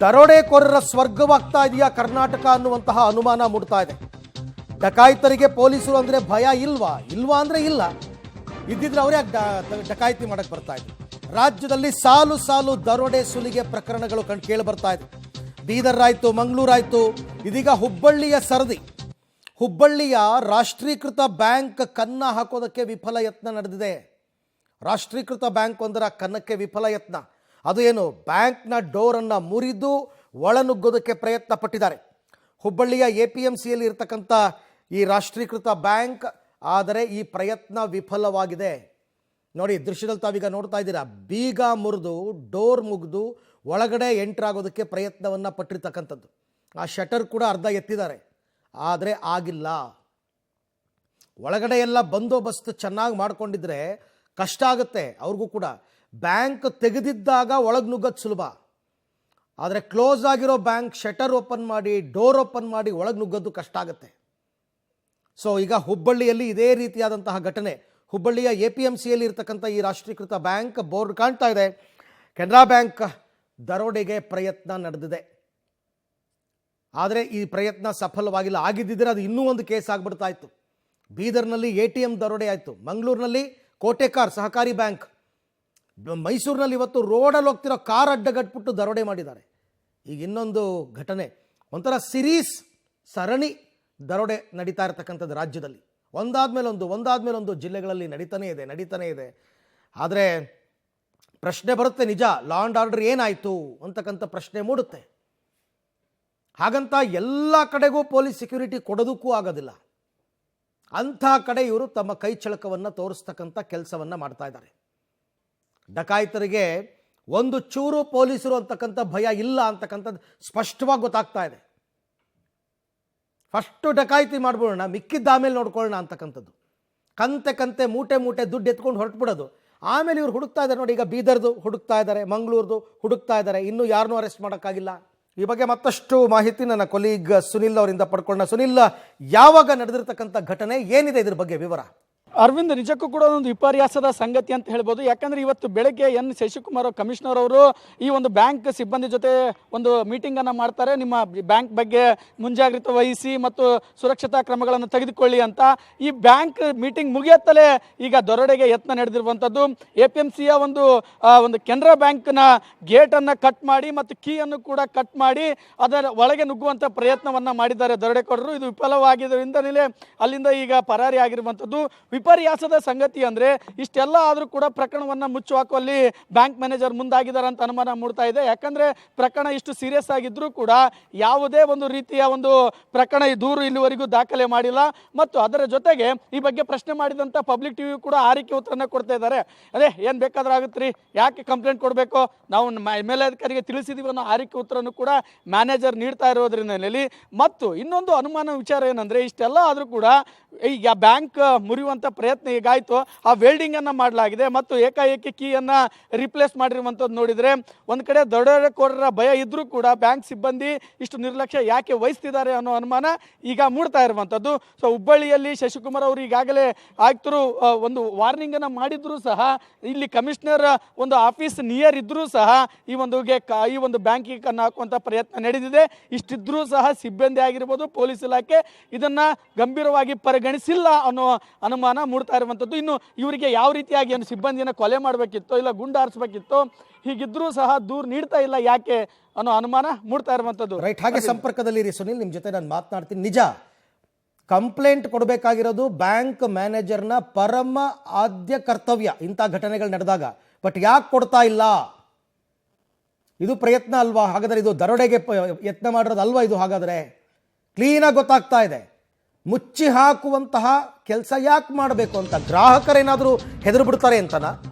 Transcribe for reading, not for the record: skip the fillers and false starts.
ದರೋಡೆಕೋರರ ಸ್ವರ್ಗವಾಗ್ತಾ ಇದೆಯಾ ಕರ್ನಾಟಕ ಅನ್ನುವಂತಹ ಅನುಮಾನ ಮೂಡ್ತಾ ಇದೆ. ಡಕಾಯಿತರಿಗೆ ಪೊಲೀಸರು ಅಂದ್ರೆ ಭಯ ಇಲ್ವಾ ಅಂದ್ರೆ ಇಲ್ಲ. ಇದ್ದಿದ್ರೆ ಅವರೇ ಡಕಾಯಿತಿ ಮಾಡಕ್ಕೆ ಬರ್ತಾ ಇದೆ. ರಾಜ್ಯದಲ್ಲಿ ಸಾಲು ಸಾಲು ದರೋಡೆ ಸುಲಿಗೆ ಪ್ರಕರಣಗಳು ಕೇಳಿ ಬರ್ತಾ ಇದೆ. ಬೀದರ್ ಆಯ್ತು, ಮಂಗಳೂರಾಯ್ತು, ಇದೀಗ ಹುಬ್ಬಳ್ಳಿಯ ಸರದಿ. ಹುಬ್ಬಳ್ಳಿಯ ರಾಷ್ಟ್ರೀಕೃತ ಬ್ಯಾಂಕ್ ಕನ್ನ ಹಾಕೋದಕ್ಕೆ ವಿಫಲ ಯತ್ನ ನಡೆದಿದೆ. ರಾಷ್ಟ್ರೀಕೃತ ಬ್ಯಾಂಕ್ ಒಂದರ ಕನ್ನಕ್ಕೆ ವಿಫಲ ಯತ್ನ. ಅದು ಏನು, ಬ್ಯಾಂಕ್ನ ಡೋರನ್ನು ಮುರಿದು ಒಳನುಗ್ಗೋದಕ್ಕೆ ಪ್ರಯತ್ನ ಪಟ್ಟಿದ್ದಾರೆ. ಹುಬ್ಬಳ್ಳಿಯ APMCಯಲ್ಲಿ ಇರತಕ್ಕಂಥ ಈ ರಾಷ್ಟ್ರೀಕೃತ ಬ್ಯಾಂಕ್, ಆದರೆ ಈ ಪ್ರಯತ್ನ ವಿಫಲವಾಗಿದೆ. ನೋಡಿ ದೃಶ್ಯದಲ್ಲಿ ತಾವೀಗ ನೋಡ್ತಾ ಇದ್ದೀರಾ, ಬೀಗ ಮುರಿದು ಡೋರ್ ಮುಗಿದು ಒಳಗಡೆ ಎಂಟ್ರ್ ಆಗೋದಕ್ಕೆ ಪ್ರಯತ್ನವನ್ನು ಪಟ್ಟಿರ್ತಕ್ಕಂಥದ್ದು. ಆ ಶಟರ್ ಕೂಡ ಅರ್ಧ ಎತ್ತಿದ್ದಾರೆ, ಆದರೆ ಆಗಿಲ್ಲ. ಒಳಗಡೆ ಎಲ್ಲ ಬಂದೋಬಸ್ತ್ ಚೆನ್ನಾಗಿ ಮಾಡ್ಕೊಂಡಿದ್ರೆ ಕಷ್ಟ ಆಗುತ್ತೆ ಅವ್ರಿಗೂ ಕೂಡ. ಬ್ಯಾಂಕ್ ತೆಗೆದಿದ್ದಾಗ ಒಳಗೆ ನುಗ್ಗೋದು ಸುಲಭ, ಆದರೆ ಕ್ಲೋಸ್ ಆಗಿರೋ ಬ್ಯಾಂಕ್ ಶಟರ್ ಓಪನ್ ಮಾಡಿ ಡೋರ್ ಓಪನ್ ಮಾಡಿ ಒಳಗೆ ನುಗ್ಗೋದು ಕಷ್ಟ ಆಗುತ್ತೆ. ಸೊ ಈಗ ಹುಬ್ಬಳ್ಳಿಯಲ್ಲಿ ಇದೇ ರೀತಿಯಾದಂತಹ ಘಟನೆ. ಹುಬ್ಬಳ್ಳಿಯ APMCಯಲ್ಲಿ ಇರ್ತಕ್ಕಂಥ ಈ ರಾಷ್ಟ್ರೀಕೃತ ಬ್ಯಾಂಕ್ ಬೋರ್ಡ್ ಕಾಣ್ತಾ ಇದೆ. ಕೆನರಾ ಬ್ಯಾಂಕ್ ದರೋಡೆಗೆ ಪ್ರಯತ್ನ ನಡೆದಿದೆ, ಆದರೆ ಈ ಪ್ರಯತ್ನ ಸಫಲವಾಗಿಲ್ಲ. ಆಗಿದ್ದಿದ್ರೆ ಅದು ಇನ್ನೂ ಒಂದು ಕೇಸ್ ಆಗಿಬಿಡ್ತಾ ಇತ್ತು. ಬೀದರ್ನಲ್ಲಿ ATM ದರೋಡೆ ಆಯಿತು, ಮಂಗಳೂರಿನಲ್ಲಿ ಕೋಟೆಕಾರ್ ಸಹಕಾರಿ ಬ್ಯಾಂಕ್, ಮೈಸೂರಿನಲ್ಲಿ ಇವತ್ತು ರೋಡಲ್ಲಿ ಹೋಗ್ತಿರೋ ಕಾರ್ ಅಡ್ಡಗಟ್ಬಿಟ್ಟು ದರೋಡೆ ಮಾಡಿದ್ದಾರೆ. ಈಗ ಇನ್ನೊಂದು ಘಟನೆ, ಒಂಥರ ಸಿರೀಸ್ ಸರಣಿ ದರೋಡೆ ನಡೀತಾ ಇರತಕ್ಕಂಥದ್ದು ರಾಜ್ಯದಲ್ಲಿ. ಒಂದಾದ್ಮೇಲೊಂದು ಜಿಲ್ಲೆಗಳಲ್ಲಿ ನಡೀತಾನೇ ಇದೆ. ಆದರೆ ಪ್ರಶ್ನೆ ಬರುತ್ತೆ, ನಿಜ ಲಾ ಆ್ಯಂಡ್ ಆರ್ಡರ್ ಏನಾಯಿತು ಅಂತಕ್ಕಂಥ ಪ್ರಶ್ನೆ ಮೂಡುತ್ತೆ. ಹಾಗಂತ ಎಲ್ಲ ಕಡೆಗೂ ಪೊಲೀಸ್ ಸೆಕ್ಯೂರಿಟಿ ಕೊಡೋದಕ್ಕೂ ಆಗೋದಿಲ್ಲ. ಅಂಥ ಕಡೆ ಇವರು ತಮ್ಮ ಕೈ ಚಳಕವನ್ನು ತೋರಿಸ್ತಕ್ಕಂಥ ಕೆಲಸವನ್ನು ಮಾಡ್ತಾ ಇದ್ದಾರೆ. ಡಕಾಯಿತರಿಗೆ ಒಂದು ಚೂರು ಪೊಲೀಸರು ಅಂತಕ್ಕಂಥ ಭಯ ಇಲ್ಲ ಅಂತಕ್ಕಂಥದ್ದು ಸ್ಪಷ್ಟವಾಗಿ ಗೊತ್ತಾಗ್ತಾ ಇದೆ. ಫಸ್ಟು ಡಕಾಯಿತಿ ಮಾಡ್ಬಿಡೋಣ, ಮಿಕ್ಕಿದ್ದ ಆಮೇಲೆ ನೋಡ್ಕೊಳ್ಳೋಣ ಅಂತಕ್ಕಂಥದ್ದು. ಕಂತೆ ಮೂಟೆ ದುಡ್ಡು ಎತ್ಕೊಂಡು ಹೊರಟ್ಬಿಡೋದು. ಆಮೇಲೆ ಇವ್ರು ಹುಡುಕ್ತಾ ಇದ್ದಾರೆ. ನೋಡಿ, ಈಗ ಬೀದರ್ದು ಹುಡುಕ್ತಾ ಇದ್ದಾರೆ, ಮಂಗಳೂರ್ದು ಹುಡುಕ್ತಾ ಇದ್ದಾರೆ, ಇನ್ನೂ ಯಾರನ್ನೂ ಅರೆಸ್ಟ್ ಮಾಡೋಕ್ಕಾಗಿಲ್ಲ. ಈ ಬಗ್ಗೆ ಮತ್ತಷ್ಟು ಮಾಹಿತಿ ನನ್ನ ಕೊಲೀಗ್ ಸುನಿಲ್ ಅವರಿಂದ ಪಡ್ಕೊಂಡ. ಸುನಿಲ್, ಯಾವಾಗ ನಡೆದಿರ್ತಕ್ಕಂಥ ಘಟನೆ, ಏನಿದೆ ಇದ್ರ ಬಗ್ಗೆ ವಿವರ? ಅರವಿಂದ್, ನಿಜಕ್ಕೂ ಕೂಡ ಒಂದು ವಿಪರ್ಯಾಸದ ಸಂಗತಿ ಅಂತ ಹೇಳ್ಬೋದು. ಯಾಕಂದ್ರೆ ಇವತ್ತು ಬೆಳಗ್ಗೆ ಎನ್ ಶಶಿಕುಮಾರ್ ಕಮಿಷನರ್ ಅವರು ಈ ಒಂದು ಬ್ಯಾಂಕ್ ಸಿಬ್ಬಂದಿ ಜೊತೆ ಒಂದು ಮೀಟಿಂಗ್ ಅನ್ನ ಮಾಡ್ತಾರೆ. ನಿಮ್ಮ ಬ್ಯಾಂಕ್ ಬಗ್ಗೆ ಮುಂಜಾಗ್ರತೆ ವಹಿಸಿ ಮತ್ತು ಸುರಕ್ಷತಾ ಕ್ರಮಗಳನ್ನು ತೆಗೆದುಕೊಳ್ಳಿ ಅಂತ. ಈ ಬ್ಯಾಂಕ್ ಮೀಟಿಂಗ್ ಮುಗಿಯತ್ತಲೇ ಈಗ ದರೋಡೆಗೆ ಯತ್ನ ನಡೆದಿರುವಂಥದ್ದು. APMCಯ ಒಂದು ಕೆನರಾ ಬ್ಯಾಂಕ್ನ ಗೇಟನ್ನು ಕಟ್ ಮಾಡಿ ಮತ್ತು ಕೀಯನ್ನು ಕೂಡ ಕಟ್ ಮಾಡಿ ಅದರ ಒಳಗೆ ನುಗ್ಗುವಂಥ ಪ್ರಯತ್ನವನ್ನು ಮಾಡಿದ್ದಾರೆ ದರೋಡೆಕೋರರು. ಇದು ವಿಫಲವಾಗಿದ್ದರಿಂದಲೇ ಅಲ್ಲಿಂದ ಈಗ ಪರಾರಿ ಆಗಿರುವಂಥದ್ದು. ವಿಪರ್ಯಾಸದ ಸಂಗತಿ ಅಂದರೆ ಇಷ್ಟೆಲ್ಲ ಆದರೂ ಕೂಡ ಪ್ರಕರಣವನ್ನು ಮುಚ್ಚು ಹಾಕುವಲ್ಲಿ ಬ್ಯಾಂಕ್ ಮ್ಯಾನೇಜರ್ ಮುಂದಾಗಿದ್ದಾರೆ ಅಂತ ಅನುಮಾನ ಮೂಡ್ತಾ ಇದೆ. ಯಾಕಂದರೆ ಪ್ರಕರಣ ಇಷ್ಟು ಸೀರಿಯಸ್ ಆಗಿದ್ರೂ ಕೂಡ ಯಾವುದೇ ಒಂದು ರೀತಿಯ ಒಂದು ಪ್ರಕರಣ ದೂರು ಇಲ್ಲಿವರೆಗೂ ದಾಖಲೆ ಮಾಡಿಲ್ಲ. ಮತ್ತು ಅದರ ಜೊತೆಗೆ ಈ ಬಗ್ಗೆ ಪ್ರಶ್ನೆ ಮಾಡಿದಂಥ ಪಬ್ಲಿಕ್ ಟಿವಿ ಕೂಡ ಆರಿಕೆ ಉತ್ತರನ ಕೊಡ್ತಾ ಇದ್ದಾರೆ. ಅದೇ ಏನು ಬೇಕಾದ್ರೂ ಆಗುತ್ತೆ ರೀ, ಯಾಕೆ ಕಂಪ್ಲೇಂಟ್ ಕೊಡಬೇಕು, ನಾವು ಮೇಲಧಿಕಾರಿಗೆ ತಿಳಿಸಿದೀವಿ ಅನ್ನೋ ಆರಿಕೆ ಉತ್ತರನು ಕೂಡ ಮ್ಯಾನೇಜರ್ ನೀಡ್ತಾ ಇರೋದ್ರಿಂದಲೇ. ಮತ್ತು ಇನ್ನೊಂದು ಅನುಮಾನ ವಿಚಾರ ಏನಂದರೆ, ಇಷ್ಟೆಲ್ಲ ಆದರೂ ಕೂಡ ಈಗ ಬ್ಯಾಂಕ್ ಮುರಿಯುವಂಥ ಪ್ರಯತ್ನ ಈಗಾಯಿತು, ಆ ವೆಲ್ಡಿಂಗನ್ನು ಮಾಡಲಾಗಿದೆ ಮತ್ತು ಏಕಾಏಕಿ ಕೀಯನ್ನು ರಿಪ್ಲೇಸ್ ಮಾಡಿರುವಂಥದ್ದು ನೋಡಿದರೆ ಒಂದು ಕಡೆ ದರೋಡೆಕೋರರ ಭಯ ಇದ್ದರೂ ಕೂಡ ಬ್ಯಾಂಕ್ ಸಿಬ್ಬಂದಿ ಇಷ್ಟು ನಿರ್ಲಕ್ಷ್ಯ ಯಾಕೆ ವಹಿಸ್ತಿದ್ದಾರೆ ಅನ್ನೋ ಅನುಮಾನ ಈಗ ಮೂಡ್ತಾ ಇರುವಂಥದ್ದು. ಸೊ ಹುಬ್ಬಳ್ಳಿಯಲ್ಲಿ ಶಶಿಕುಮಾರ್ ಅವರು ಈಗಾಗಲೇ ಆಯುಕ್ತರು ಒಂದು ವಾರ್ನಿಂಗನ್ನು ಮಾಡಿದ್ರೂ ಸಹ, ಇಲ್ಲಿ ಕಮಿಷನರ್ ಒಂದು ಆಫೀಸ್ ನಿಯರ್ ಇದ್ದರೂ ಸಹ ಈ ಒಂದು ಬ್ಯಾಂಕಿಗೆ ಕಣ್ಣು ಹಾಕುವಂಥ ಪ್ರಯತ್ನ ನಡೆದಿದೆ. ಇಷ್ಟಿದ್ರೂ ಸಹ ಸಿಬ್ಬಂದಿ ಆಗಿರ್ಬೋದು, ಪೊಲೀಸ್ ಇಲಾಖೆ ಇದನ್ನು ಗಂಭೀರವಾಗಿ ಪರಿಗಣಿಸಿಲ್ಲ ಅನ್ನೋ ಅನುಮಾನ ಮೂಡ್ತಾ ಇರುವಂಥದ್ದು. ಇನ್ನು ಇವರಿಗೆ ಯಾವ ರೀತಿಯಾಗಿ ಏನು ಸಿಬ್ಬಂದಿಯನ್ನು ಕೊಲೆ ಮಾಡಬೇಕಿತ್ತೋ ಇಲ್ಲ ಗುಂಡು ಹಾರಿಸಬೇಕಿತ್ತೋ, ಹೀಗಿದ್ರೂ ಸಹ ದೂರು ನೀಡ್ತಾ ಇಲ್ಲ ಯಾಕೆ ಅನ್ನೋ ಅನುಮಾನ ಮೂಡ್ತಾ ಇರುವಂಥದ್ದು. ರೈಟ್, ಹಾಗೆ ಸಂಪರ್ಕದಲ್ಲಿ ಸುನಿಲ್, ನಿಮ್ಮ ಜೊತೆ ನಾನು ಮಾತನಾಡ್ತೀನಿ. ನಿಜ ಕಂಪ್ಲೇಂಟ್ ಕೊಡಬೇಕಾಗಿರೋದು ಬ್ಯಾಂಕ್ ಮ್ಯಾನೇಜರ್ನ ಪರಮ ಆದ್ಯ ಕರ್ತವ್ಯ ಇಂಥ ಘಟನೆಗಳು ನಡೆದಾಗ. ಬಟ್ ಯಾಕೆ ಕೊಡ್ತಾ ಇಲ್ಲ? ಇದು ಪ್ರಯತ್ನ ಅಲ್ವಾ? ಹಾಗಾದರೆ ಇದು ದರೋಡೆಗೆ ಯತ್ನ ಮಾಡಿರೋದು ಅಲ್ವಾ ಇದು? ಹಾಗಾದರೆ ಕ್ಲೀನಾಗಿ ಗೊತ್ತಾಗ್ತಾ ಇದೆ. ಮುಚ್ಚಿ ಹಾಕುವಂತಹ ಕೆಲಸ ಯಾಕೆ ಮಾಡಬೇಕು ಅಂತ ಗ್ರಾಹಕರೇನಾದರೂ ಹೆದರು ಬಿಡ್ತಾರೆ ಅಂತನಾ?